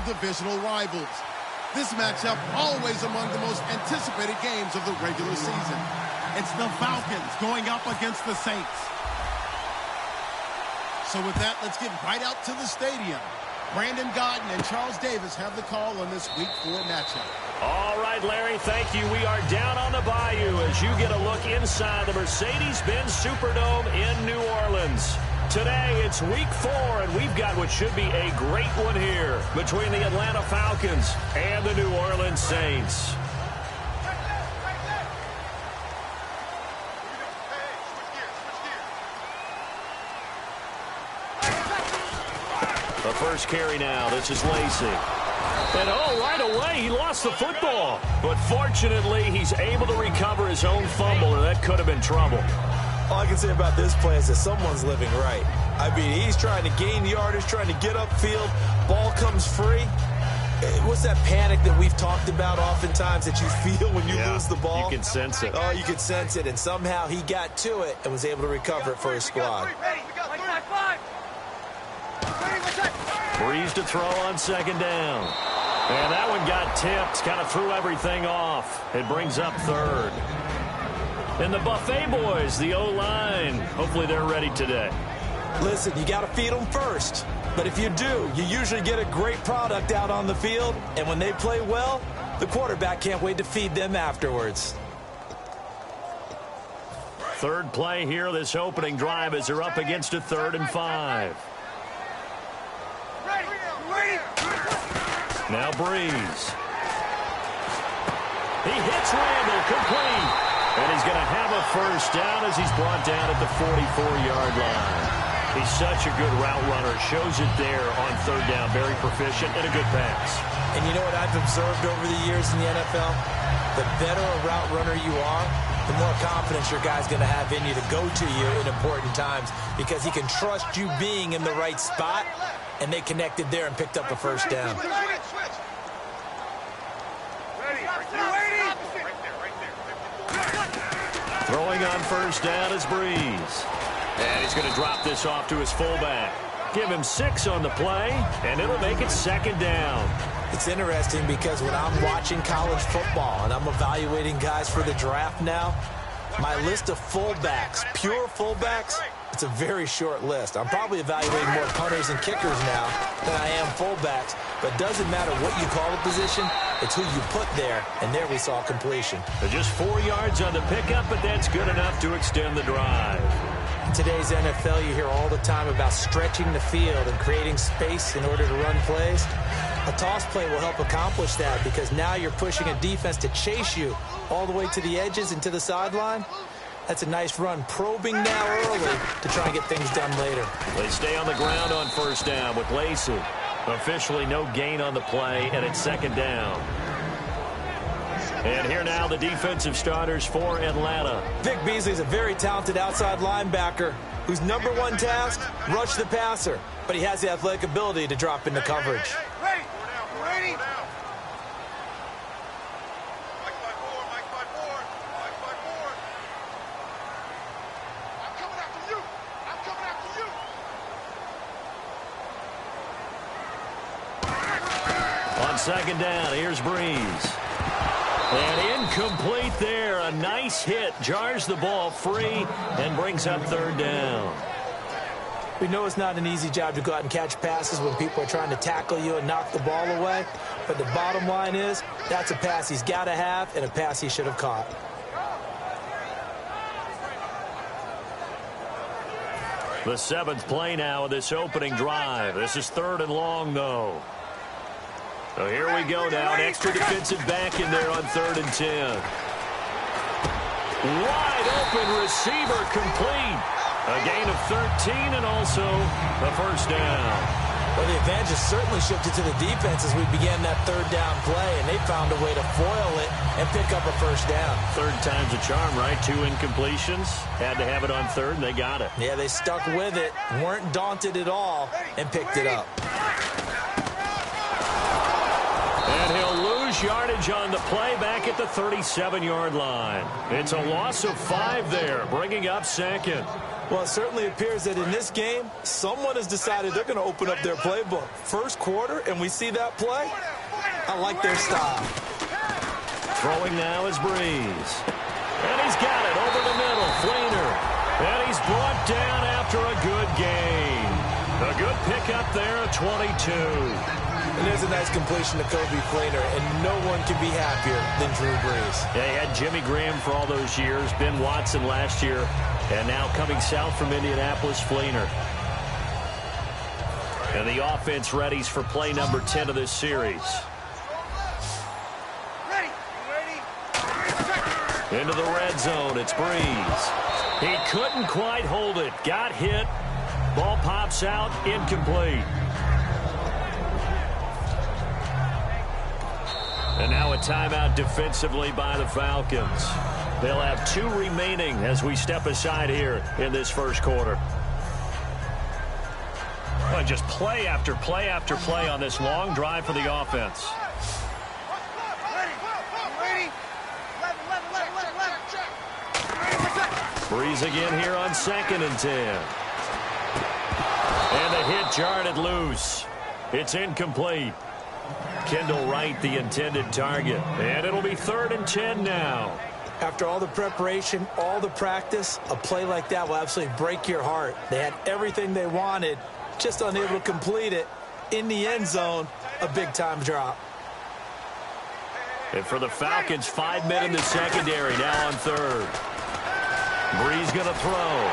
divisional rivals. This matchup always among the most anticipated games of the regular season. It's the Falcons going up against the Saints. So with that, let's get right out to the stadium. Brandon Godden and Charles Davis have the call on this Week 4 matchup. All right, Larry, thank you. We are down on the bayou as you get a look inside the Mercedes-Benz Superdome in New Orleans. Today, it's Week 4, and we've got what should be a great one here between the Atlanta Falcons and the New Orleans Saints. The first carry now. This is Lacy. And, right away, he lost the football. But fortunately, he's able to recover his own fumble, or that could have been trouble. All I can say about this play is that someone's living right. I mean, he's trying to gain yardage, trying to get upfield. Ball comes free. What's that panic that we've talked about oftentimes that you feel when you lose the ball? You can sense it. Oh, you can sense it. And somehow he got to it and was able to recover it for his squad. Breeze to throw on second down. And that one got tipped. Kind of threw everything off. It brings up third. And the Buffet boys, the O-line, hopefully they're ready today. Listen, you got to feed them first. But if you do, you usually get a great product out on the field. And when they play well, the quarterback can't wait to feed them afterwards. Third play here, this opening drive, as they're up against a 3rd and 5. Now Breeze. He hits Randall, complete. And he's going to have a first down as he's brought down at the 44-yard line. He's such a good route runner. Shows it there on 3rd down. Very proficient and a good pass. And you know what I've observed over the years in the NFL? The better a route runner you are, the more confidence your guy's going to have in you to go to you in important times because he can trust you being in the right spot, and they connected there and picked up a first down. Throwing on first down is Breeze. And he's going to drop this off to his fullback. Give him 6 on the play, and it'll make it 2nd down. It's interesting because when I'm watching college football and I'm evaluating guys for the draft now, my list of fullbacks, pure fullbacks, it's a very short list. I'm probably evaluating more punters and kickers now than I am fullbacks. But it doesn't matter what you call a position, it's who you put there. And there we saw completion. Just 4 yards on the pickup, but that's good enough to extend the drive. In today's NFL, you hear all the time about stretching the field and creating space in order to run plays. A toss play will help accomplish that because now you're pushing a defense to chase you all the way to the edges and to the sideline. That's a nice run, probing now early to try and get things done later. They stay on the ground on first down with Lacy. Officially no gain on the play, and it's 2nd down. And here now the defensive starters for Atlanta. Vic Beasley's a very talented outside linebacker whose number one task, rush the passer. But he has the athletic ability to drop into coverage. Ready. On 2nd down, here's Breeze. And incomplete there. A nice hit. Jars the ball free and brings up 3rd down. We know it's not an easy job to go out and catch passes when people are trying to tackle you and knock the ball away. But the bottom line is that's a pass he's got to have and a pass he should have caught. The 7th play now of this opening drive. This is 3rd and long, though. So here we go now. An extra defensive back in there on 3rd and 10. Wide open receiver complete. A gain of 13 and also a first down. Well, the advantage has certainly shifted to the defense as we began that 3rd down play, and they found a way to foil it and pick up a first down. 3rd time's a charm, right? 2 incompletions. Had to have it on 3rd, and they got it. Yeah, they stuck with it, weren't daunted at all, and picked it up. And he'll lose yardage on the play back at the 37-yard line. It's a loss of 5 there, bringing up 2nd. Well, it certainly appears that in this game, someone has decided they're going to open up their playbook. First quarter, and we see that play. I like their style. Throwing now is Breeze. And he's got it over the middle. Fleener. And he's brought down after a good gain. A good pickup there at 22. And there's a nice completion to Kobe Fleener, and no one can be happier than Drew Brees. They had Jimmy Graham for all those years, Ben Watson last year, and now coming south from Indianapolis, Fleener. And the offense readies for play number 10 of this series. Into the red zone, it's Breeze. He couldn't quite hold it. Got hit. Ball pops out, incomplete. And now a timeout defensively by the Falcons. They'll have 2 remaining as we step aside here in this first quarter. Well, just play after play after play on this long drive for the offense. Breeze again here on 2nd and 10. And the hit jarred it loose. It's incomplete. Kendall Wright, the intended target. And it'll be 3rd and 10 now. After all the preparation, all the practice, a play like that will absolutely break your heart. They had everything they wanted, just unable to complete it. In the end zone, a big-time drop. And for the Falcons, 5 men in the secondary now on 3rd. Breeze going to throw.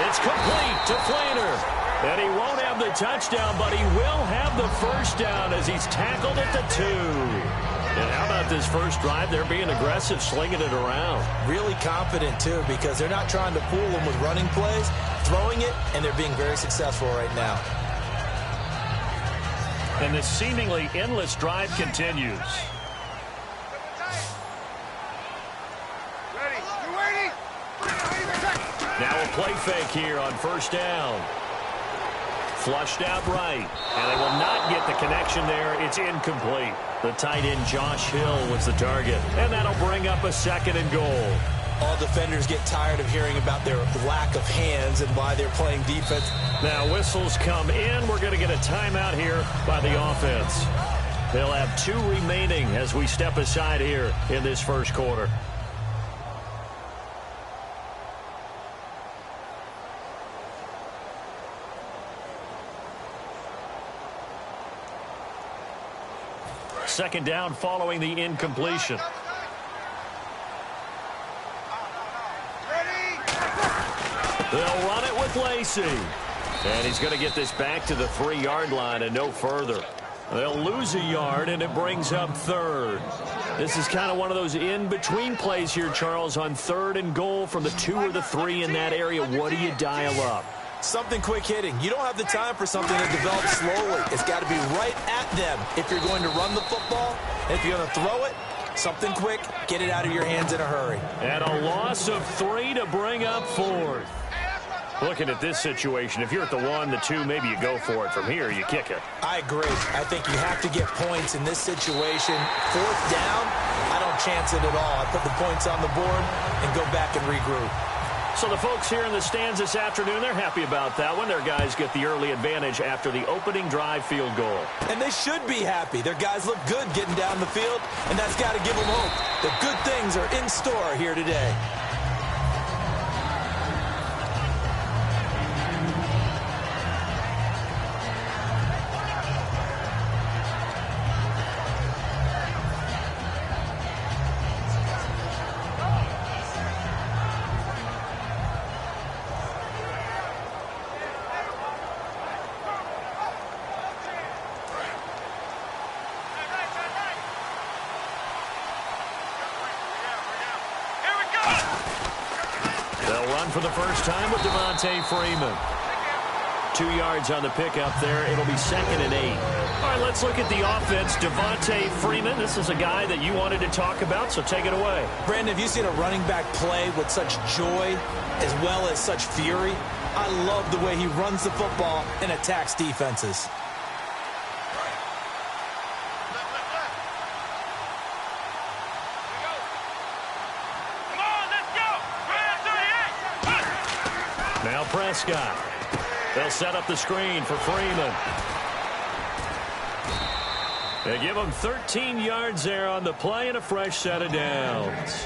It's complete to Fleener. And he won't have the touchdown, but he will have the first down as he's tackled at the 2. And how about this first drive? They're being aggressive, slinging it around. Really confident, too, because they're not trying to fool them with running plays, throwing it, and they're being very successful right now. And this seemingly endless drive continues. Now a play fake here on first down. Flushed out right, and they will not get the connection there. It's incomplete. The tight end Josh Hill was the target, and that'll bring up a 2nd and goal. All defenders get tired of hearing about their lack of hands and why they're playing defense. Now whistles come in. We're going to get a timeout here by the offense. They'll have 2 remaining as we step aside here in this first quarter. Second down following the incompletion. They'll run it with Lacey. And he's going to get this back to the 3-yard line and no further. They'll lose a yard, and it brings up 3rd. This is kind of one of those in-between plays here, Charles, on 3rd and goal from the 2 or the 3 in that area. What do you dial up? Something quick hitting. You don't have the time for something that develops slowly. It's got to be right at them if you're going to run the football. And if you're going to throw it, something quick, get it out of your hands in a hurry. And a loss of 3 to bring up 4th. Looking at this situation, if you're at the 1, the 2, maybe you go for it. From here, you kick it. I agree. I think you have to get points in this situation. 4th down, I don't chance it at all. I put the points on the board and go back and regroup. So the folks here in the stands this afternoon, they're happy about that one. Their guys get the early advantage after the opening drive field goal. And they should be happy. Their guys look good getting down the field, and that's got to give them hope that good things are in store here today. For the first time with Devontae Freeman. 2 yards on the pickup there. It'll be 2nd and 8. All right, let's look at the offense. Devontae Freeman, this is a guy that you wanted to talk about, so take it away. Brandon, have you seen a running back play with such joy as well as such fury? I love the way he runs the football and attacks defenses. Prescott. They'll set up the screen for Freeman. They give him 13 yards there on the play and a fresh set of downs.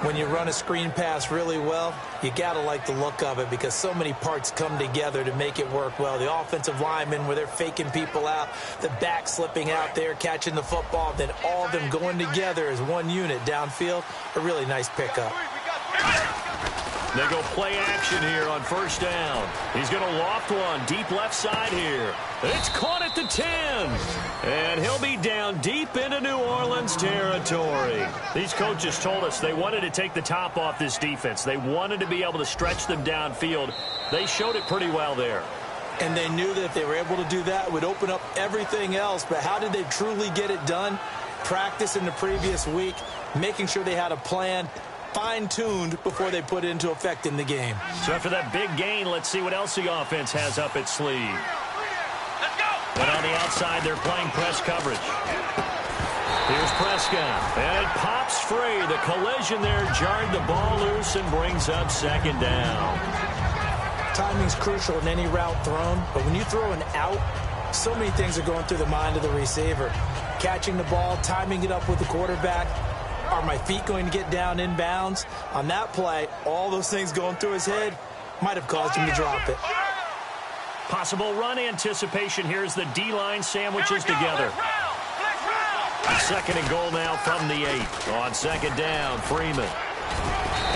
When you run a screen pass really well, you got to like the look of it because so many parts come together to make it work well. The offensive linemen, where they're faking people out, the back slipping out there, catching the football, then all of them going together as one unit downfield. A really nice pickup. They go play action here on first down. He's going to loft one deep left side here. It's caught at the 10. And he'll be down deep into New Orleans territory. These coaches told us they wanted to take the top off this defense. They wanted to be able to stretch them downfield. They showed it pretty well there. And they knew that if they were able to do that, it would open up everything else. But how did they truly get it done? Practice in the previous week, making sure they had a plan, fine-tuned before they put it into effect in the game. So after that big gain, let's see what else the offense has up its sleeve. And on the outside, they're playing press coverage. Here's Prescott, and it pops free. The collision there jarred the ball loose and brings up second down. Timing's crucial in any route thrown, but when you throw an out, so many things are going through the mind of the receiver. Catching the ball, timing it up with the quarterback. Are my feet going to get down inbounds? On that play, all those things going through his head might have caused him to drop it. Possible run anticipation. Here's the D-line sandwiches together. Second and goal now from the 8. On second down, Freeman.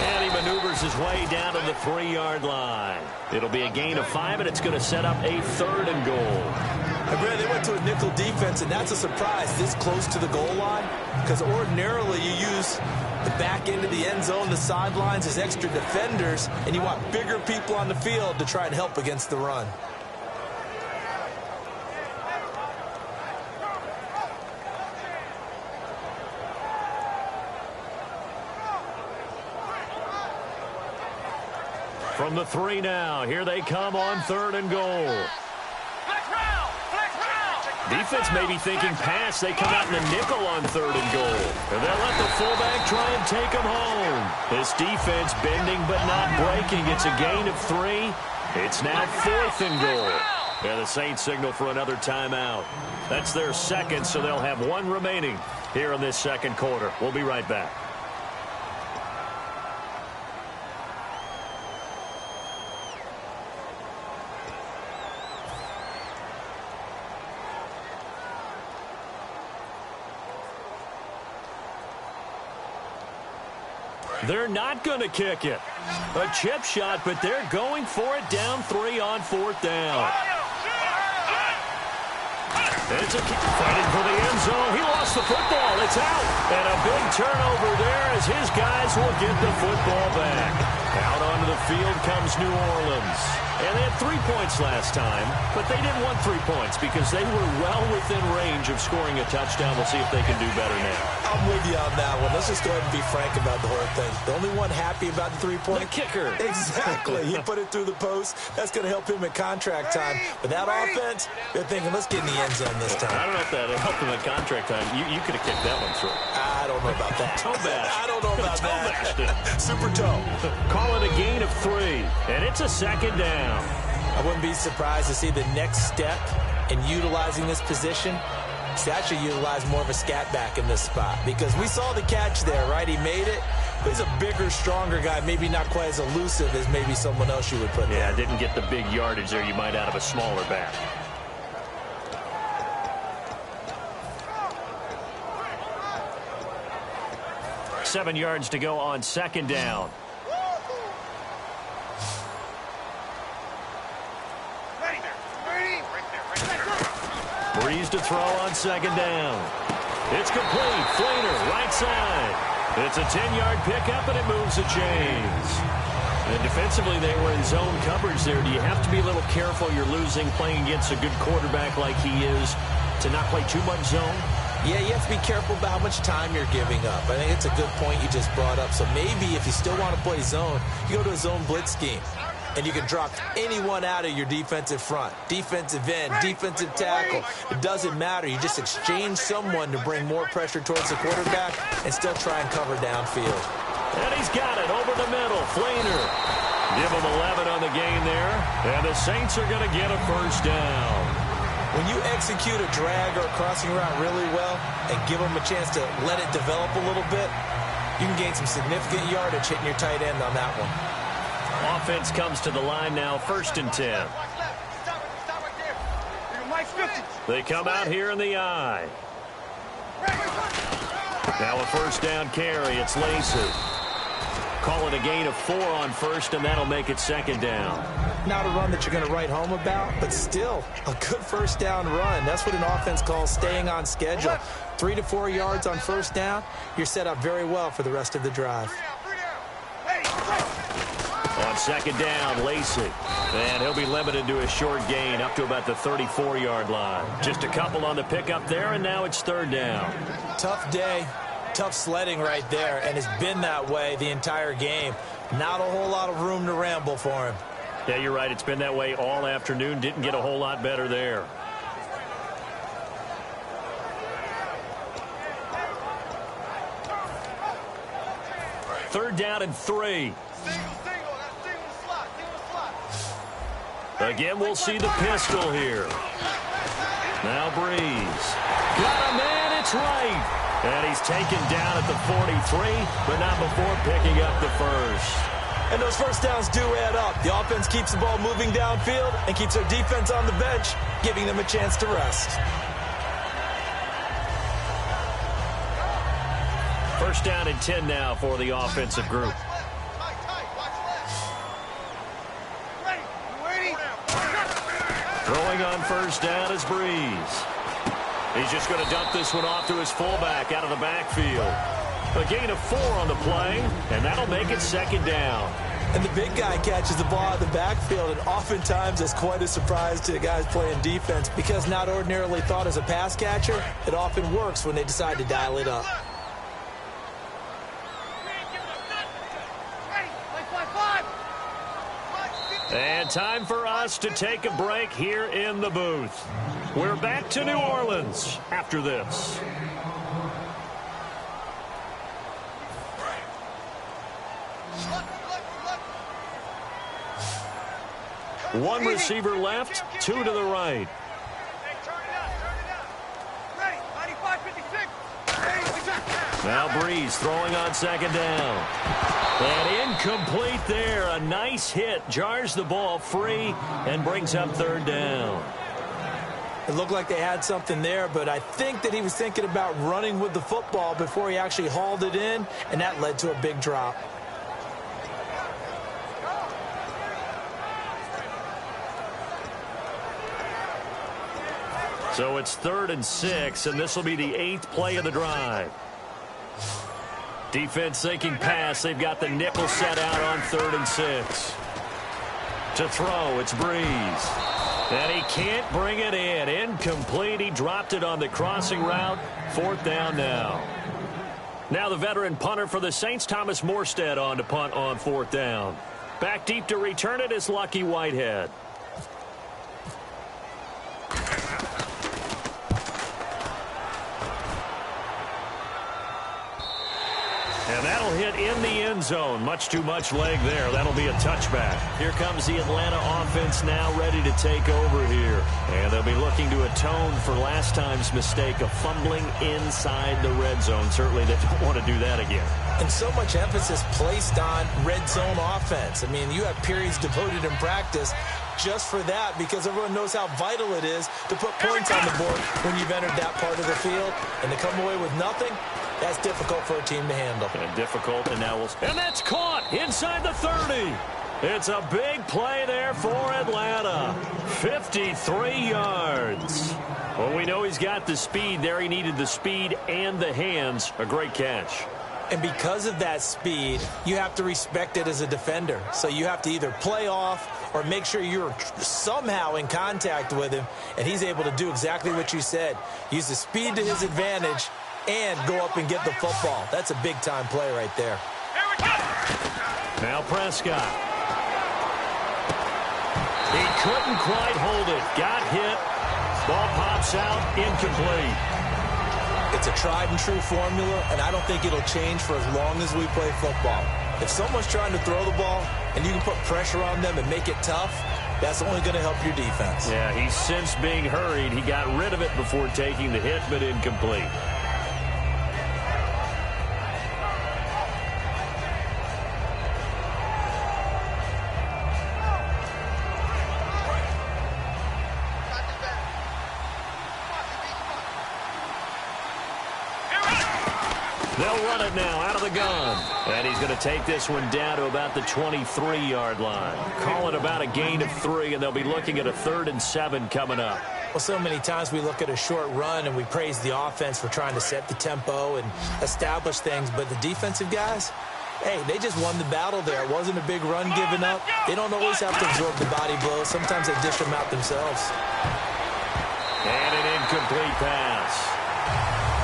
And he maneuvers his way down to the 3-yard line. It'll be a gain of 5, and it's going to set up a 3rd and goal. They went to a nickel defense, and that's a surprise this close to the goal line, because ordinarily you use the back end of the end zone, the sidelines as extra defenders, and you want bigger people on the field to try and help against the run. From the 3 now, here they come on 3rd and goal. Defense may be thinking pass. They come out in the nickel on 3rd and goal. And they'll let the fullback try and take them home. This defense bending but not breaking. It's a gain of 3. It's now 4th and goal. And the Saints signal for another timeout. That's their second, so they'll have 1 remaining here in this second quarter. We'll be right back. They're not going to kick it. A chip shot, but they're going for it down 3 on 4th down. It's a kick fighting for the end zone. He lost the football. It's out. And a big turnover there as his guys will get the football back. Out onto the field comes New Orleans. And they had 3 points last time, but they didn't want 3 points because they were well within range of scoring a touchdown. We'll see if they can do better now. I'm with you on that one. Let's just go ahead and be frank about the whole thing. The only one happy about the 3-point? The kicker. Exactly. He put it through the post. That's going to help him at contract time. But that offense, they're thinking, let's get in the end zone this time. I don't know if that helped him at contract time. You could have kicked that one through. I don't know about that. Toe bash. I don't know about that. Super toe. Call it a gain of 3, and it's a second down. I wouldn't be surprised to see the next step in utilizing this position to actually utilize more of a scat back in this spot, because we saw the catch there, right? He made it, but he's a bigger, stronger guy, maybe not quite as elusive as maybe someone else you would put there. Yeah, didn't get the big yardage there you might out of a smaller back. Seven yards to go on second down. Breeze to throw on second down. It's complete. Flater, right side. It's a 10-yard pickup, and it moves the chains. And defensively, they were in zone coverage there. Do you have to be a little careful? You're losing playing against a good quarterback like he is to not play too much zone? Yeah, you have to be careful about how much time you're giving up. I think it's a good point you just brought up. So maybe if you still want to play zone, you go to a zone blitz scheme. And you can drop anyone out of your defensive front, defensive end, defensive tackle. It doesn't matter. You just exchange someone to bring more pressure towards the quarterback and still try and cover downfield. And he's got it over the middle. Flaner. Give them 11 on the game there, and the Saints are going to get a first down. When you execute a drag or a crossing route really well and give them a chance to let it develop a little bit, you can gain some significant yardage hitting your tight end on that one. Offense comes to the line now, 1st and 10. They come out here in the I. Now a first down carry. It's Lacey. Call it a gain of 4 on 1st, and that'll make it 2nd down. Not a run that you're going to write home about, but still a good first down run. That's what an offense calls staying on schedule. 3 to 4 yards on first down. You're set up very well for the rest of the drive. On 2nd down, Lacey. And he'll be limited to a short gain up to about the 34-yard line. Just a couple on the pickup there, and now it's 3rd down. Tough day, tough sledding right there, and it's been that way the entire game. Not a whole lot of room to ramble for him. Yeah, you're right. It's been that way all afternoon. Didn't get a whole lot better there. Third down and 3. Again, we'll see the pistol here. Now Breeze. Got a man, it's right. And he's taken down at the 43, but not before picking up the first. And those first downs do add up. The offense keeps the ball moving downfield and keeps their defense on the bench, giving them a chance to rest. First down and 10 now for the offensive group. Throwing on first down is Breeze. He's just going to dump this one off to his fullback out of the backfield. A gain of 4 on the play, and that'll make it 2nd down. And the big guy catches the ball out of the backfield, and oftentimes it's quite a surprise to the guys playing defense because not ordinarily thought as a pass catcher, it often works when they decide to dial it up. And time for us to take a break here in the booth. We're back to New Orleans after this. One receiver left, 2 to the right. Now Breeze throwing on 2nd down. And incomplete there. A nice hit. Jars the ball free and brings up 3rd down. It looked like they had something there, but I think that he was thinking about running with the football before he actually hauled it in, and that led to a big drop. So it's 3rd and 6, and this will be the 8th play of the drive. Defense thinking pass. They've got the nickel set out on 3rd and 6. To throw, it's Breeze. And he can't bring it in. Incomplete. He dropped it on the crossing route. 4th down now. Now the veteran punter for the Saints, Thomas Morstead, on to punt on 4th down. Back deep to return it is Lucky Whitehead. And that'll hit in the end zone. Much too much leg there. That'll be a touchback. Here comes the Atlanta offense now ready to take over here. And they'll be looking to atone for last time's mistake of fumbling inside the red zone. Certainly they don't want to do that again. And so much emphasis placed on red zone offense. I mean, you have periods devoted in practice just for that because everyone knows how vital it is to put points on the board when you've entered that part of the field. And to come away with nothing, that's difficult for a team to handle. And difficult, and now and that's caught inside the 30. It's a big play there for Atlanta. 53 yards. Well, we know he's got the speed there. He needed the speed and the hands. A great catch. And because of that speed, you have to respect it as a defender. So you have to either play off or make sure you're somehow in contact with him. And he's able to do exactly what you said. Use the speed to his advantage and go up and get the football. That's a big-time play right there. Now Prescott. He couldn't quite hold it. Got hit. Ball pops out. Incomplete. It's a tried-and-true formula, and I don't think it'll change for as long as we play football. If someone's trying to throw the ball and you can put pressure on them and make it tough, that's only going to help your defense. Yeah, he's since being hurried. He got rid of it before taking the hit, but incomplete. They'll run it now out of the gun. And he's going to take this one down to about the 23-yard line. Call it about a gain of 3, and they'll be looking at a 3rd and 7 coming up. Well, so many times we look at a short run and we praise the offense for trying to set the tempo and establish things. But the defensive guys, hey, they just won the battle there. It wasn't a big run given up. They don't always have to absorb the body blows. Sometimes they dish them out themselves. And an incomplete pass.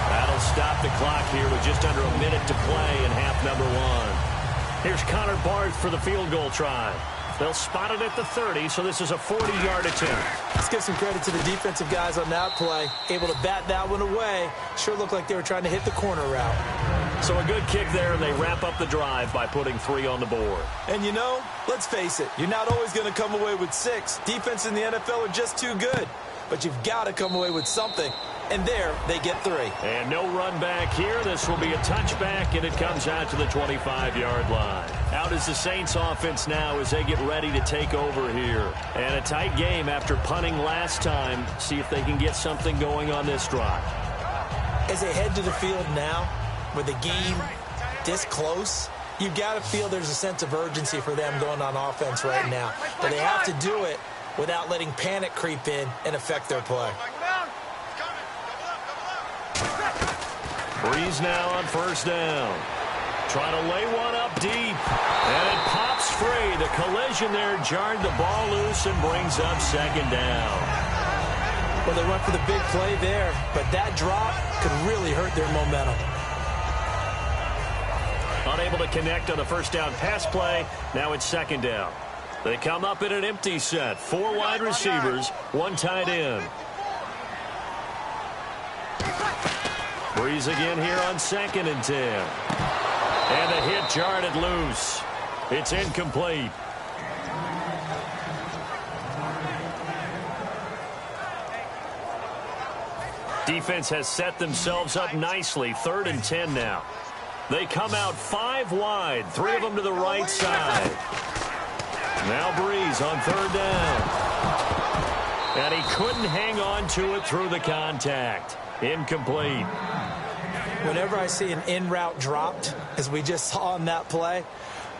That'll stop the clock here with just under a minute to play in half number 1. Here's Connor Barth for the field goal try. They'll spot it at the 30, so this is a 40-yard attempt. Let's give some credit to the defensive guys on that play. Able to bat that one away. Sure looked like they were trying to hit the corner route. So a good kick there, and they wrap up the drive by putting 3 on the board. And, you know, let's face it, you're not always going to come away with 6. Defense in the NFL are just too good. But you've got to come away with something. And there, they get 3. And no run back here. This will be a touchback, and it comes out to the 25-yard line. Out is the Saints offense now as they get ready to take over here. And a tight game after punting last time. See if they can get something going on this drive. As they head to the field now, with the game this close, you've got to feel there's a sense of urgency for them going on offense right now. But they have to do it without letting panic creep in and affect their play. Breeze now on first down. Trying to lay one up deep. And it pops free. The collision there jarred the ball loose and brings up second down. Well, they went for the big play there, but that drop could really hurt their momentum. Unable to connect on the first down pass play. Now it's second down. They come up in an empty set. 4 wide receivers, 1 tight end. Breeze again here on 2nd and 10. And the hit jarred it loose. It's incomplete. Defense has set themselves up nicely. 3rd and 10 now. They come out 5 wide. 3 of them to the right side. Now Breeze on 3rd down. And he couldn't hang on to it through the contact. Incomplete. Whenever I see an in-route dropped, as we just saw on that play,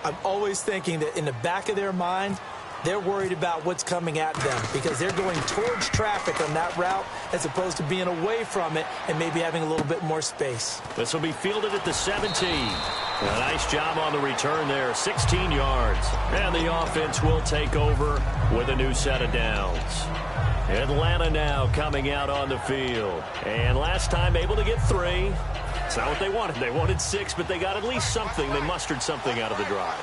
I'm always thinking that in the back of their mind, they're worried about what's coming at them because they're going towards traffic on that route as opposed to being away from it and maybe having a little bit more space. This will be fielded at the 17. A nice job on the return there, 16 yards. And the offense will take over with a new set of downs. Atlanta now coming out on the field. And last time able to get 3. It's not what they wanted. They wanted 6, but they got at least something. They mustered something out of the drive.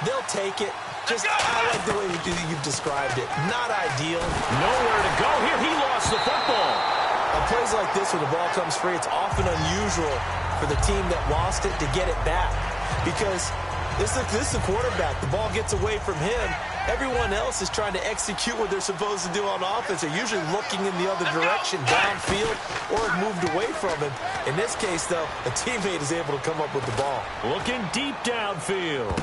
They'll take it. I like the way you've described it. Not ideal. Nowhere to go here. He lost the football. On plays like this where the ball comes free, it's often unusual for the team that lost it to get it back. Because this is the quarterback. The ball gets away from him. Everyone else is trying to execute what they're supposed to do on offense. They're usually looking in the other direction, downfield, or have moved away from him. In this case, though, a teammate is able to come up with the ball. Looking deep downfield.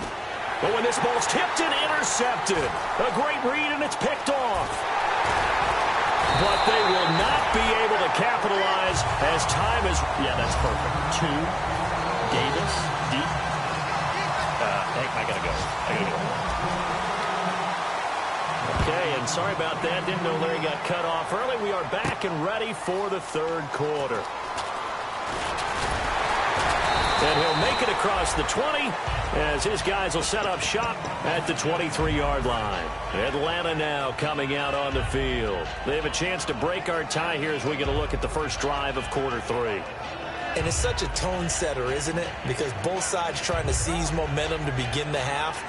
But when this ball's tipped and intercepted, a great read, and it's picked off. But they will not be able to capitalize as time is... Yeah, that's perfect. 2. Davis, deep. I gotta go. Okay, and sorry about that. Didn't know Larry got cut off early. We are back and ready for the 3rd quarter. And he'll make it across the 20 as his guys will set up shop at the 23-yard line. Atlanta now coming out on the field. They have a chance to break our tie here as we get a look at the first drive of quarter 3. And it's such a tone setter, isn't it? Because both sides trying to seize momentum to begin the half.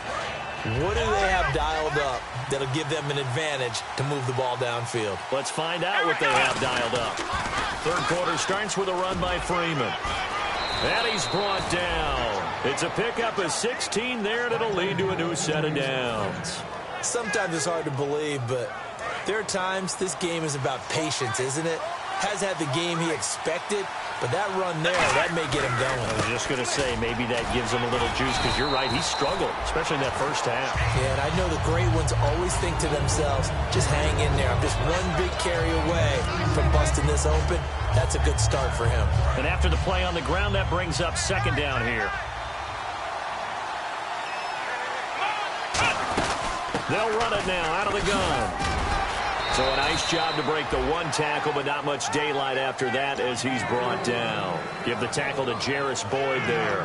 What do they have dialed up that'll give them an advantage to move the ball downfield? Let's find out what they have dialed up. 3rd quarter starts with a run by Freeman. And he's brought down. It's a pickup of 16 there, and it'll lead to a new set of downs. Sometimes it's hard to believe, but there are times this game is about patience, isn't it? Has had the game he expected, but that run there, that may get him going. I was just going to say, maybe that gives him a little juice, because you're right, he struggled, especially in that first half. Yeah, and I know the great ones always think to themselves, just hang in there. I'm just one big carry away from busting this open. That's a good start for him. And after the play on the ground, that brings up second down here. They'll run it now out of the gun. So a nice job to break the one tackle, but not much daylight after that as he's brought down. Give the tackle to Jarris Boyd there.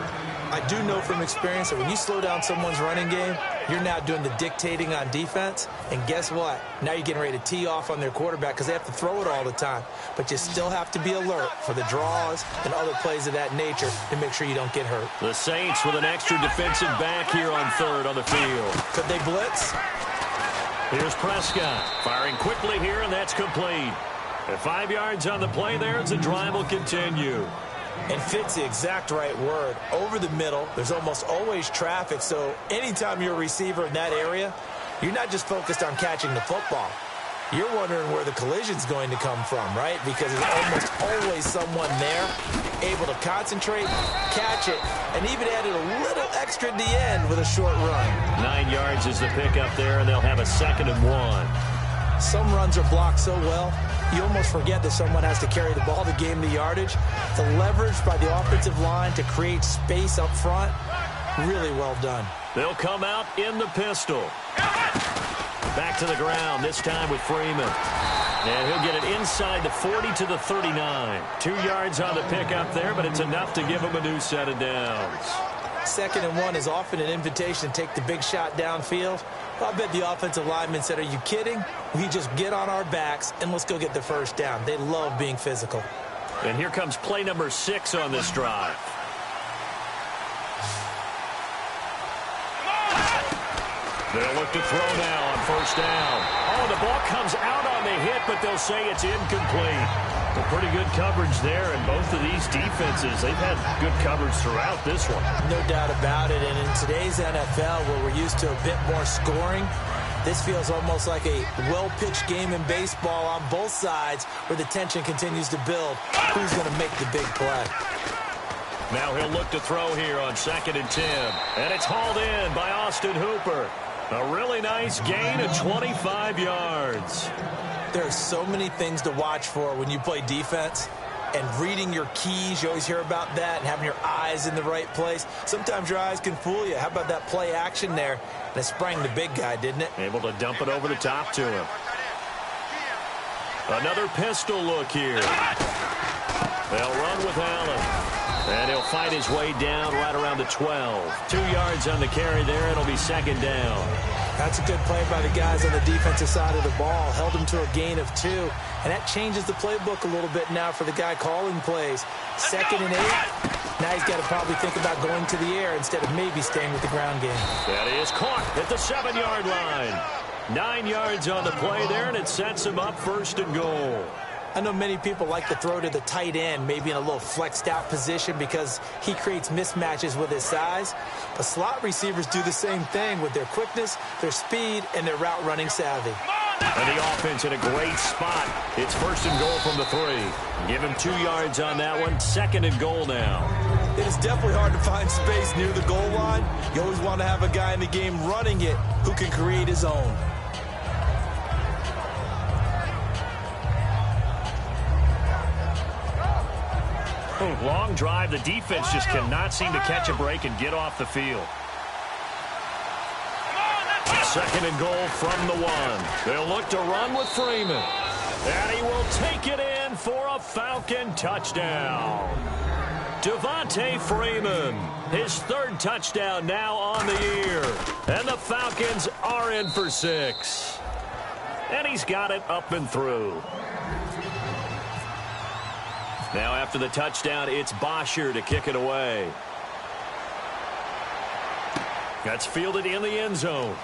I do know from experience that when you slow down someone's running game, you're now doing the dictating on defense. And guess what? Now you're getting ready to tee off on their quarterback because they have to throw it all the time. But you still have to be alert for the draws and other plays of that nature to make sure you don't get hurt. The Saints with an extra defensive back here on third on the field. Could they blitz? Here's Prescott firing quickly here, and that's complete. At 5 yards on the play there as the drive will continue. And fit's the exact right word. Over the middle, there's almost always traffic, so anytime you're a receiver in that area, you're not just focused on catching the football. You're wondering where the collision's going to come from, right? Because there's almost always someone there able to concentrate, catch it, and even added a little extra at the end with a short run. 9 yards is the pickup there, and they'll have a 2nd and 1. Some runs are blocked so well, you almost forget that someone has to carry the ball to gain the yardage. The leverage by the offensive line to create space up front, really well done. They'll come out in the pistol. Back to the ground, this time with Freeman. And he'll get it inside the 40 to the 39. 2 yards on the pickup there, but it's enough to give him a new set of downs. 2nd and 1 is often an invitation to take the big shot downfield. I bet the offensive lineman said, are you kidding? We just get on our backs and let's go get the first down. They love being physical. And here comes play number 6 on this drive. They'll look to throw now on first down. Oh, the ball comes out on the hit, but they'll say it's incomplete. Well, pretty good coverage there, and both of these defenses, they've had good coverage throughout this one. No doubt about it, and in today's NFL, where we're used to a bit more scoring, this feels almost like a well-pitched game in baseball on both sides where the tension continues to build. Who's going to make the big play? Now he'll look to throw here on 2nd and 10. And it's hauled in by Austin Hooper. A really nice gain of 25 yards. There are so many things to watch for when you play defense. And reading your keys, you always hear about that, and having your eyes in the right place. Sometimes your eyes can fool you. How about that play action there? And it sprang the big guy, didn't it? Able to dump it over the top to him. Another pistol look here. They'll run with Allen. And he'll fight his way down right around the 12. 2 yards on the carry there. It'll be 2nd down. That's a good play by the guys on the defensive side of the ball. Held him to a gain of 2. And that changes the playbook a little bit now for the guy calling plays. 2nd and 8. Now he's got to probably think about going to the air instead of maybe staying with the ground game. That is caught at the 7-yard line. 9 yards on the play there, and it sets him up 1st and goal. I know many people like to throw to the tight end, maybe in a little flexed out position because he creates mismatches with his size. But slot receivers do the same thing with their quickness, their speed, and their route running savvy. And the offense in a great spot. It's 1st and goal from the 3. Give him 2 yards on that one. 2nd and goal now. It is definitely hard to find space near the goal line. You always want to have a guy in the game running it who can create his own. Long drive. The defense just cannot seem to catch a break and get off the field. 2nd and goal from the 1. They'll look to run with Freeman. And he will take it in for a Falcon touchdown. Devontae Freeman, his 3rd touchdown now on the year. And the Falcons are in for 6. And he's got it up and through. Now after the touchdown, it's Bosher to kick it away. That's fielded in the end zone.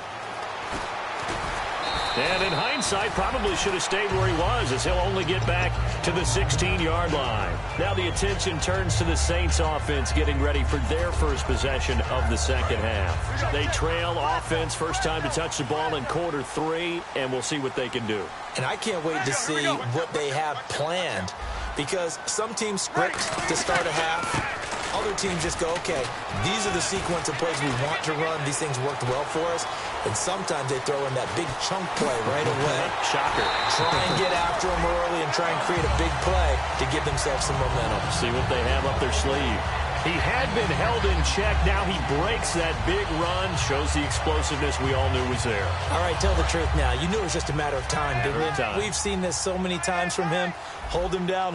And in hindsight, probably should have stayed where he was, as he'll only get back to the 16-yard line. Now the attention turns to the Saints offense getting ready for their first possession of the second half. They trail offense, first time to touch the ball in quarter 3, and we'll see what they can do. And I can't wait to see what they have planned, because some teams script to start a half. Other teams just go, okay, these are the sequence of plays we want to run. These things worked well for us. And sometimes they throw in that big chunk play right away. Shocker. Try and get after them early and try and create a big play to give themselves some momentum. See what they have up their sleeve. He had been held in check. Now he breaks that big run. Shows the explosiveness we all knew was there. All right, tell the truth now. You knew it was just a matter of time, didn't you? We've seen this so many times from him. Hold him down,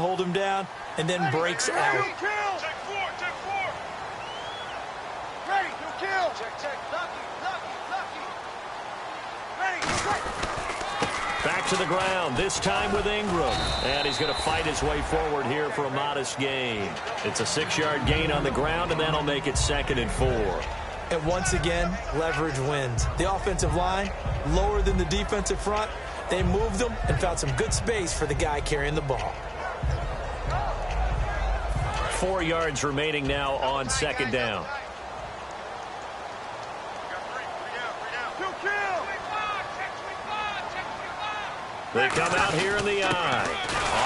and then breaks out. Back to the ground, this time with Ingram. And he's going to fight his way forward here for a modest gain. It's a 6-yard gain on the ground, and that'll make it 2nd and 4. And once again, leverage wins. The offensive line, lower than the defensive front. They moved them and found some good space for the guy carrying the ball. 4 yards remaining now on 2nd down. They come out here in the eye.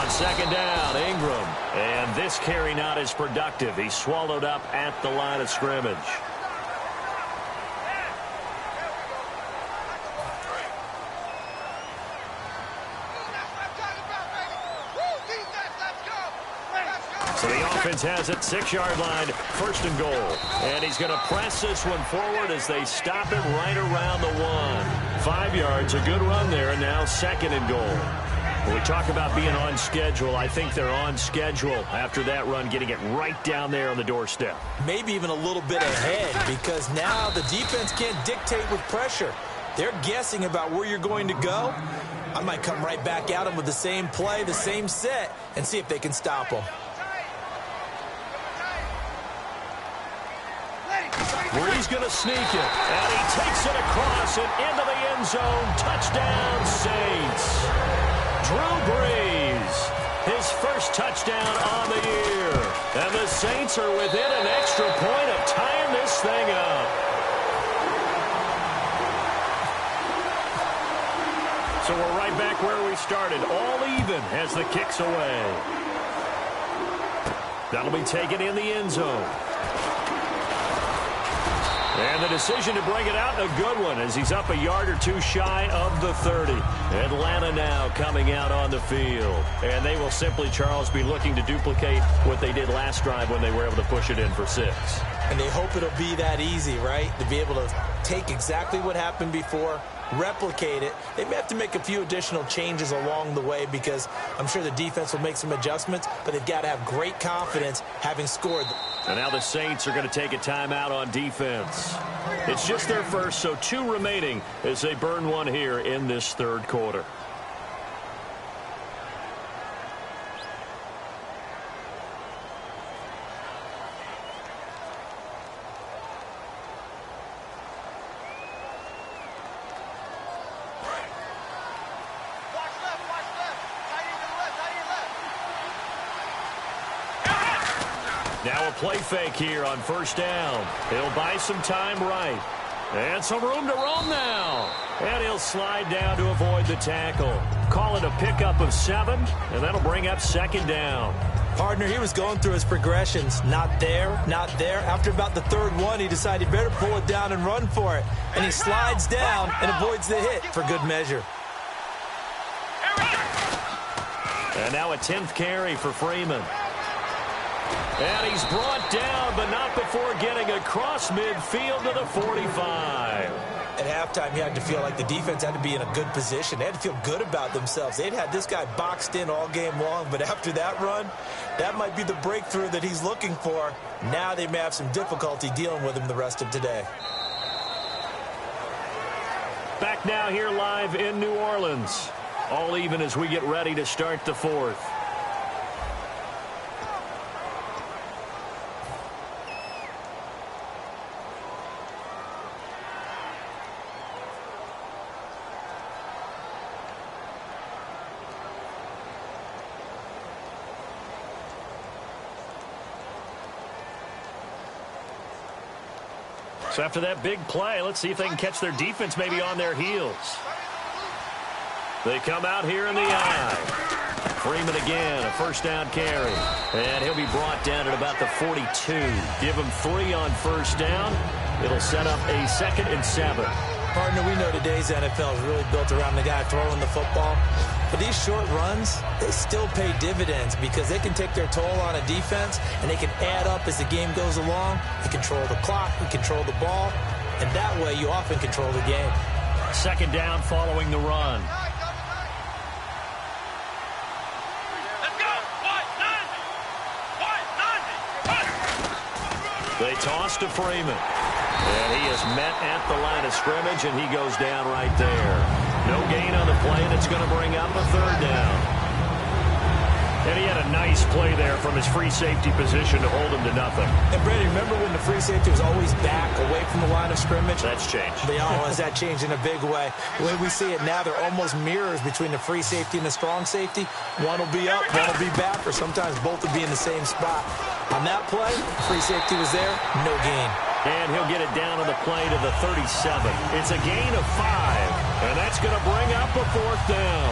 On 2nd down, Ingram. And this carry not as productive. He's swallowed up at the line of scrimmage. So the offense has it, 6-yard line, 1st and goal. And he's going to press this one forward as they stop it right around the 1. 5 yards, a good run there, and now 2nd and goal. When we talk about being on schedule, I think they're on schedule after that run, getting it right down there on the doorstep. Maybe even a little bit ahead, because now the defense can't dictate with pressure. They're guessing about where you're going to go. I might come right back at them with the same play, the same set, and see if they can stop them. Brees going to sneak it, and he takes it across and into the end zone. Touchdown, Saints. Drew Brees, his first touchdown on the year. And the Saints are within an extra point of tying this thing up. So we're right back where we started, all even as the kick's away. That'll be taken in the end zone. And the decision to bring it out, a good one, as he's up a yard or two shy of the 30. Atlanta now coming out on the field. And they will simply, Charles, be looking to duplicate what they did last drive when they were able to push it in for 6. And they hope it'll be that easy, right? To be able to take exactly what happened before, replicate it. They may have to make a few additional changes along the way, because I'm sure the defense will make some adjustments, but they've got to have great confidence having scored. And now the Saints are going to take a timeout on defense. It's just their first, so 2 remaining as they burn one here in this 3rd quarter. Now a play fake here on 1st down. He'll buy some time right. And some room to roam now. And he'll slide down to avoid the tackle. Call it a pickup of 7, and that'll bring up 2nd down. Partner, he was going through his progressions. Not there, not there. After about the 3rd one, he decided better pull it down and run for it. And he slides down and avoids the hit for good measure. And now a 10th carry for Freeman. And he's brought down, but not before getting across midfield to the 45. At halftime, you had to feel like the defense had to be in a good position. They had to feel good about themselves. They'd had this guy boxed in all game long, but after that run, that might be the breakthrough that he's looking for. Now they may have some difficulty dealing with him the rest of today. Back now here live in New Orleans. All even as we get ready to start the 4th. So after that big play, let's see if they can catch their defense maybe on their heels. They come out here in the I. Freeman again, a first down carry. And he'll be brought down at about the 42. Give him 3 on first down. It'll set up a 2nd and 7. Partner, we know today's NFL is really built around the guy throwing the football. But these short runs, they still pay dividends because they can take their toll on a defense and they can add up as the game goes along. They control the clock, they control the ball, and that way you often control the game. 2nd down following the run. They toss to Freeman. And he is met at the line of scrimmage, and he goes down right there. No gain on the play, and it's going to bring up a 3rd down. And he had a nice play there from his free safety position to hold him to nothing. And, Brady, remember when the free safety was always back away from the line of scrimmage? That's changed. Has that changed in a big way? The way we see it now, they're almost mirrors between the free safety and the strong safety. One will be up, one will be back, or sometimes both will be in the same spot. On that play, free safety was there, no gain. And he'll get it down on the play to the 37. It's a gain of 5, and that's going to bring up a 4th down.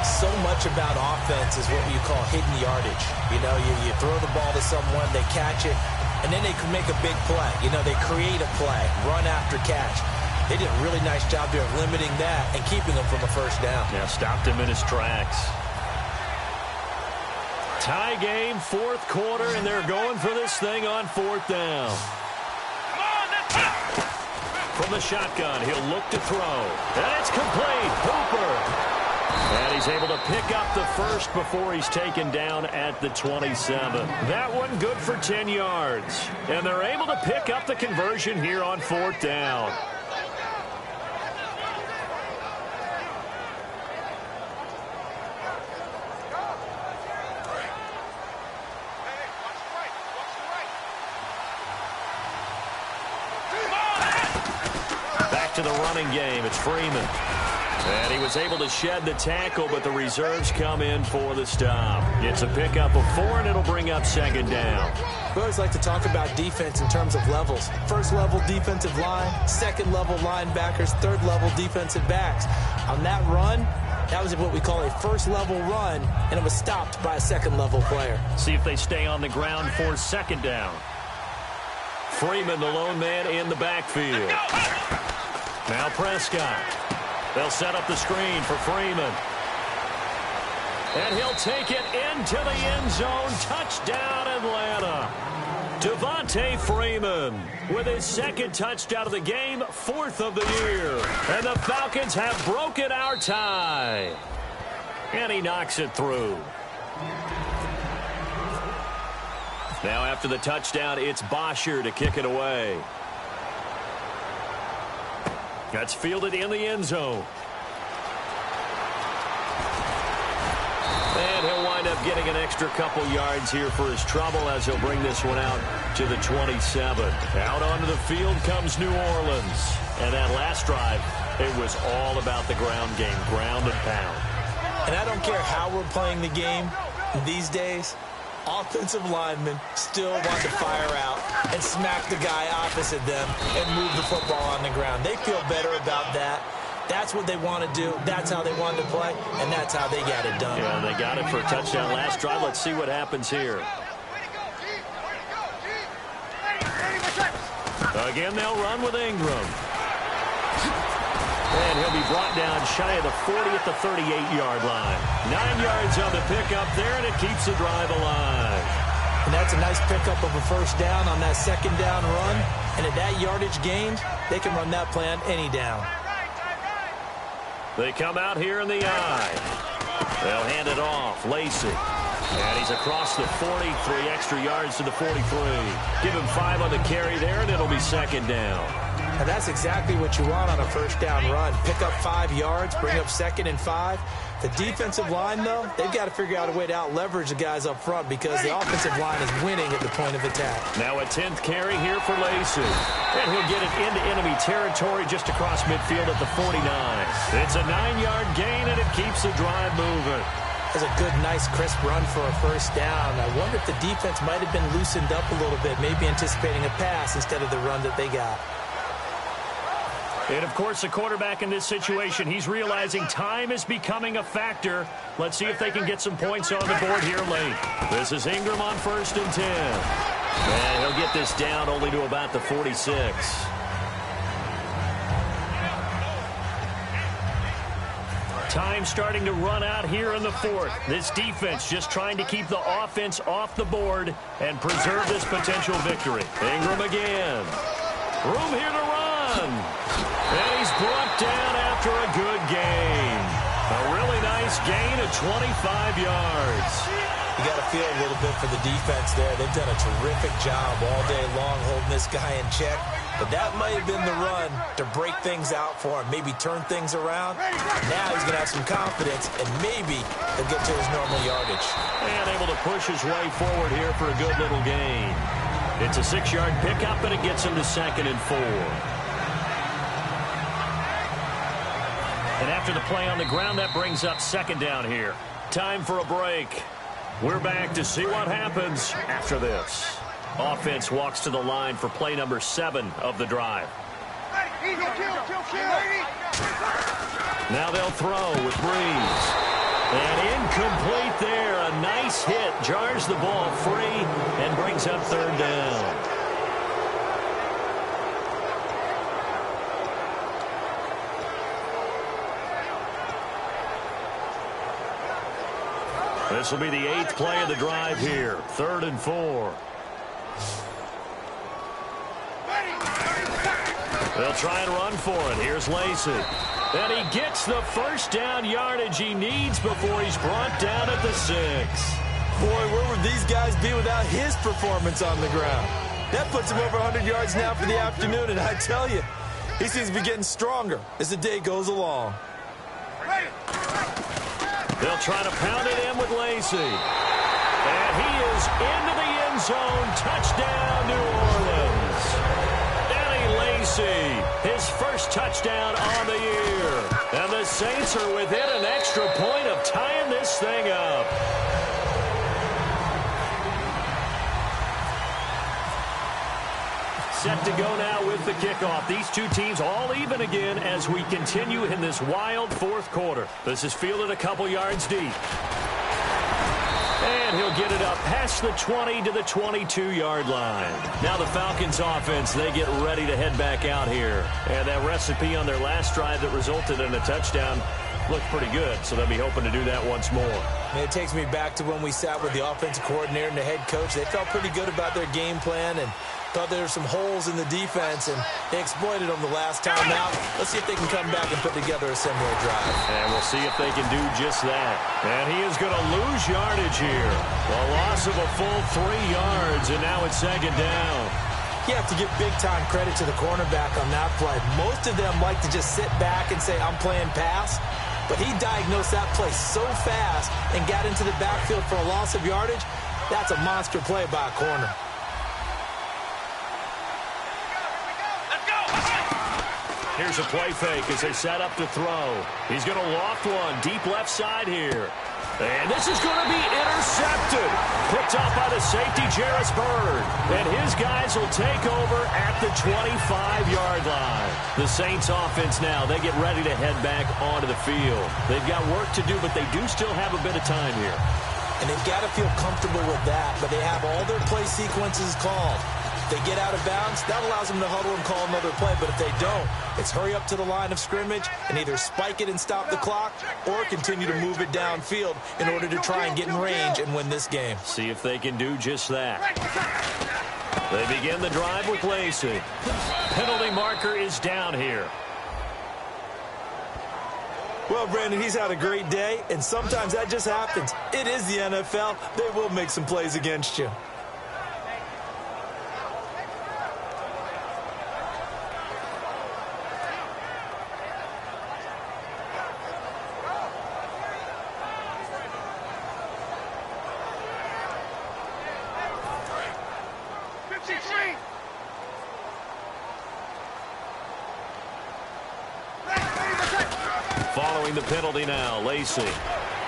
So much about offense is what you call hidden yardage. You know, you throw the ball to someone, they catch it, and then they can make a big play. You know, they create a play, run after catch. They did a really nice job there of limiting that and keeping them from a first down. Yeah, stopped him in his tracks. Tie game, 4th quarter, and they're going for this thing on 4th down. From the shotgun, he'll look to throw. And it's complete. Hooper. And he's able to pick up the first before he's taken down at the 27. That one good for 10 yards. And they're able to pick up the conversion here on 4th down. Back to the running game. It's Freeman. And he was able to shed the tackle, but the reserves come in for the stop. It's a pickup of 4, and it'll bring up 2nd down. We always like to talk about defense in terms of levels. 1st level defensive line, 2nd level linebackers, 3rd level defensive backs. On that run, that was what we call a 1st level run, and it was stopped by a 2nd level player. See if they stay on the ground for 2nd down. Freeman, the lone man in the backfield. Now Prescott. They'll set up the screen for Freeman. And he'll take it into the end zone. Touchdown, Atlanta. Devontae Freeman with his 2nd touchdown of the game, 4th of the year. And the Falcons have broken our tie. And he knocks it through. Now after the touchdown, it's Bosher to kick it away. That's fielded in the end zone. And he'll wind up getting an extra couple yards here for his trouble as he'll bring this one out to the 27. Out onto the field comes New Orleans. And that last drive, it was all about the ground game, ground and pound. And I don't care how we're playing the game these days, offensive linemen still want to fire out and smack the guy opposite them and move the football on the ground. They feel better about that. That's what they want to do. That's how they want to play, and that's how they got it done. Yeah, they got it for a touchdown last drive. Let's see what happens here. Again, they'll run with Ingram. And he'll be brought down shy of the 40 at the 38-yard line. 9 yards on the pickup there, and it keeps the drive alive. And that's a nice pickup of a first down on that 2nd down run. And at that yardage gain, they can run that play on any down. They come out here in the I. They'll hand it off. Lacey. And he's across the 40, 3 extra yards to the 43. Give him 5 on the carry there, and it'll be 2nd down. And that's exactly what you want on a first down run. Pick up 5 yards, bring up 2nd and 5. The defensive line, though, they've got to figure out a way to out-leverage the guys up front because the offensive line is winning at the point of attack. Now a 10th carry here for Lacey. And he'll get it into enemy territory just across midfield at the 49. It's a 9-yard gain, and it keeps the drive moving. That's a good, nice, crisp run for a first down. I wonder if the defense might have been loosened up a little bit, maybe anticipating a pass instead of the run that they got. And, of course, the quarterback in this situation, he's realizing time is becoming a factor. Let's see if they can get some points on the board here late. This is Ingram on 1st and 10. And he'll get this down only to about the 46. Time starting to run out here in the 4th. This defense just trying to keep the offense off the board and preserve this potential victory. Ingram again. Room here to run. And he's brought down after a good gain. A really nice gain of 25 yards. You got to feel a little bit for the defense there. They've done a terrific job all day long holding this guy in check. But that might have been the run to break things out for him, maybe turn things around. Now he's going to have some confidence, and maybe he'll get to his normal yardage. And able to push his way forward here for a good little gain. It's a 6-yard pickup, and it gets him to 2nd and 4. And after the play on the ground, that brings up 2nd down here. Time for a break. We're back to see what happens after this. Offense walks to the line for play number 7 of the drive. Now they'll throw with Breeze. And incomplete there. A nice hit. Jars the ball free and brings up 3rd down. This will be the 8th play of the drive here. 3rd and 4. They'll try and run for it. Here's Lacey. And he gets the 1st down yardage he needs before he's brought down at the 6. Boy, where would these guys be without his performance on the ground? That puts him over 100 yards now for the afternoon, and I tell you, he seems to be getting stronger as the day goes along. They'll try to pound it in with Lacey. And he is into the end zone. Touchdown, New Orleans. Lacey, his 1st touchdown on the year. And the Saints are within an extra point of tying this thing up. Set to go now with the kickoff. These two teams all even again as we continue in this wild 4th quarter. This is fielded a couple yards deep. And he'll get it up past the 20 to the 22-yard line. Now the Falcons offense, they get ready to head back out here. And that recipe on their last drive that resulted in a touchdown looked pretty good, so they'll be hoping to do that once more. And it takes me back to when we sat with the offensive coordinator and the head coach. They felt pretty good about their game plan and thought there were some holes in the defense, and they exploited them the last time out. Let's see if they can come back and put together a similar drive. And we'll see if they can do just that. And he is going to lose yardage here. A loss of a full 3 yards, and now it's 2nd down. You have to give big-time credit to the cornerback on that play. Most of them like to just sit back and say, I'm playing pass. But he diagnosed that play so fast and got into the backfield for a loss of yardage. That's a monster play by a corner. Here's a play fake as they set up to throw. He's going to loft one deep left side here. And this is going to be intercepted. Picked up by the safety, Jarris Byrd. And his guys will take over at the 25-yard line. The Saints offense now, they get ready to head back onto the field. They've got work to do, but they do still have a bit of time here. And they've got to feel comfortable with that, but they have all their play sequences called. If they get out of bounds, that allows them to huddle and call another play. But if they don't, it's hurry up to the line of scrimmage and either spike it and stop the clock or continue to move it downfield in order to try and get in range and win this game. See if they can do just that. They begin the drive with Lacey. Penalty marker is down here. Well, Brandon, he's had a great day, and sometimes that just happens. It is the NFL. They will make some plays against you. Following the penalty now, Lacey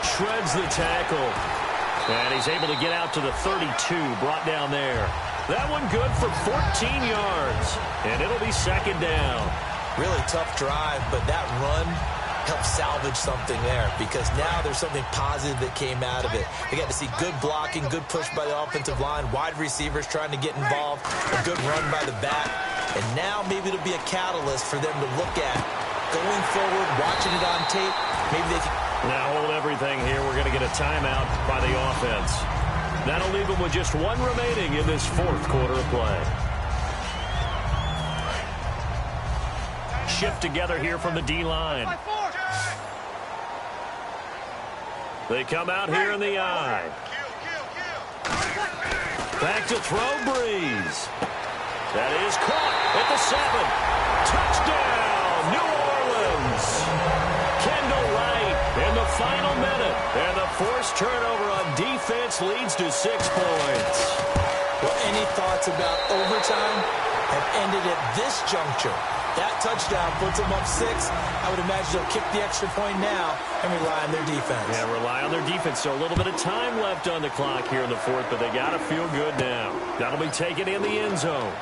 shreds the tackle. And he's able to get out to the 32, brought down there. That one good for 14 yards. And it'll be 2nd down. Really tough drive, but that run helped salvage something there because now there's something positive that came out of it. They got to see good blocking, good push by the offensive line, wide receivers trying to get involved, a good run by the back, and now maybe it'll be a catalyst for them to look at going forward, watching it on tape. Maybe they can. Now hold everything here. We're going to get a timeout by the offense. That'll leave them with just one remaining in this fourth quarter of play. Shift together here from the D-line. They come out here in the I. Back to throw, Breeze. That is caught at the 7. Touchdown, New Orleans. Kendall Wright in the final minute. And the forced turnover on defense leads to 6 points. Well, any thoughts about overtime have ended at this juncture. That touchdown puts them up 6. I would imagine they'll kick the extra point now and rely on their defense. Yeah, rely on their defense. So a little bit of time left on the clock here in the fourth, but they got to feel good now. That'll be taken in the end zone.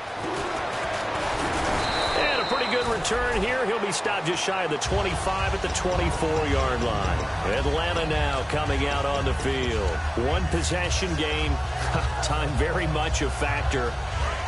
And a pretty good return here. He'll be stopped just shy of the 25 at the 24-yard line. Atlanta now coming out on the field. One possession game. Time very much a factor.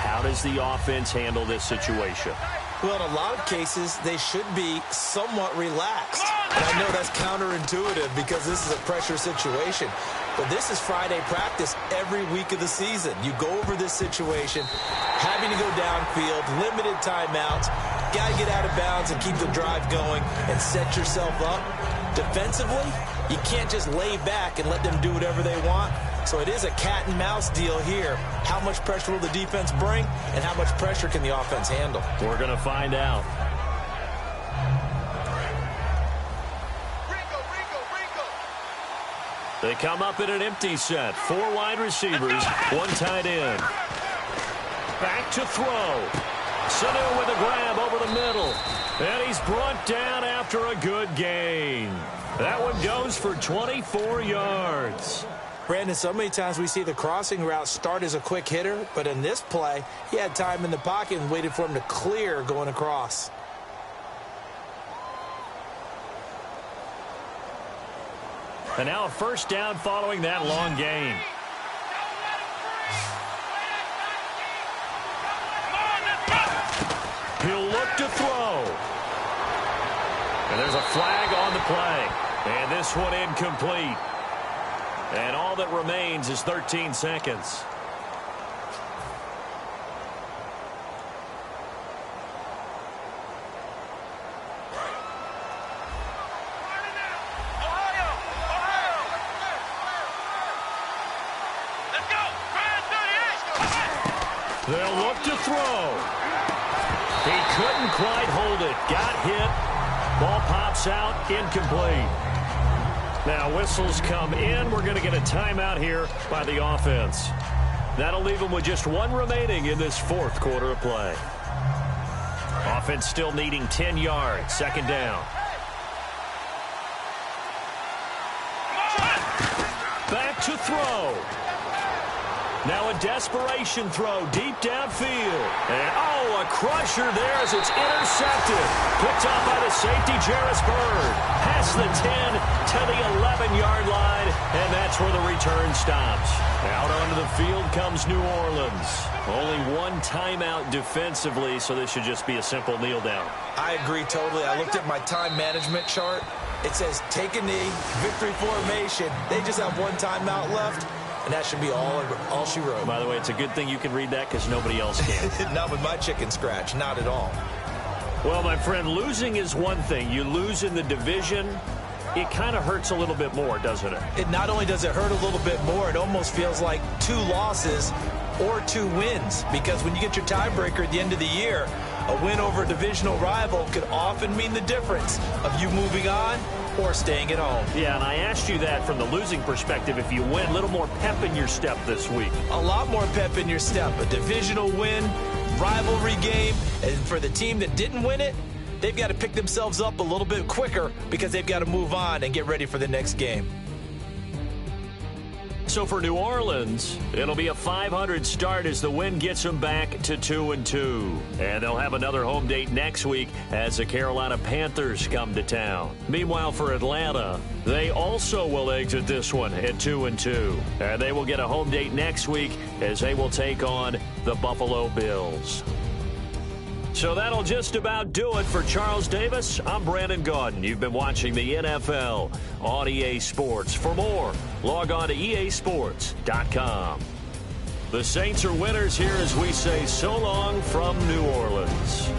How does the offense handle this situation? Well, in a lot of cases, they should be somewhat relaxed. And I know that's counterintuitive because this is a pressure situation. But this is Friday practice every week of the season. You go over this situation, having to go downfield, limited timeouts, got to get out of bounds and keep the drive going and set yourself up. Defensively, you can't just lay back and let them do whatever they want. So it is a cat-and-mouse deal here. How much pressure will the defense bring, and how much pressure can the offense handle? We're going to find out. They come up in an empty set. 4 wide receivers, 1 tight end. Back to throw. Sanu with a grab over the middle. And he's brought down after a good gain. That one goes for 24 yards. Brandon, so many times we see the crossing route start as a quick hitter, but in this play, he had time in the pocket and waited for him to clear going across. And now a first down following that long gain. He'll look to throw. And there's a flag on the play. And this one incomplete. And all that remains is 13 seconds. They'll look to throw. He couldn't quite hold it. Got hit. Ball pops out. Incomplete. Now whistles come in. We're going to get a timeout here by the offense. That'll leave them with just 1 remaining in this fourth quarter of play. Offense still needing 10 yards. Second down. Back to throw. Now a desperation throw deep downfield. And, a crusher there as it's intercepted. Picked off by the safety, Jarris Byrd. Past the 10 to the 11-yard line, and that's where the return stops. Out onto the field comes New Orleans. Only 1 timeout defensively, so this should just be a simple kneel down. I agree totally. I looked at my time management chart. It says take a knee, victory formation. They just have 1 timeout left. And that should be all she wrote. By the way, it's a good thing you can read that because nobody else can. Not with my chicken scratch. Not at all. Well, my friend, losing is one thing. You lose in the division, it kind of hurts a little bit more, doesn't it? It not only does it hurt a little bit more, it almost feels like 2 losses or 2 wins. Because when you get your tiebreaker at the end of the year, a win over a divisional rival could often mean the difference of you moving on or staying at home. Yeah, and I asked you that from the losing perspective. If you win, a little more pep in your step this week. A lot more pep in your step. A divisional win, rivalry game. And for the team that didn't win it, they've got to pick themselves up a little bit quicker because they've got to move on and get ready for the next game. So for New Orleans, it'll be a .500 start as the win gets them back to 2-2. And they'll have another home date next week as the Carolina Panthers come to town. Meanwhile, for Atlanta, they also will exit this one at 2-2. And they will get a home date next week as they will take on the Buffalo Bills. So that'll just about do it for Charles Davis. I'm Brandon Gaudin. You've been watching the NFL on EA Sports. For more, log on to easports.com. The Saints are winners here as we say so long from New Orleans.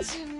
It's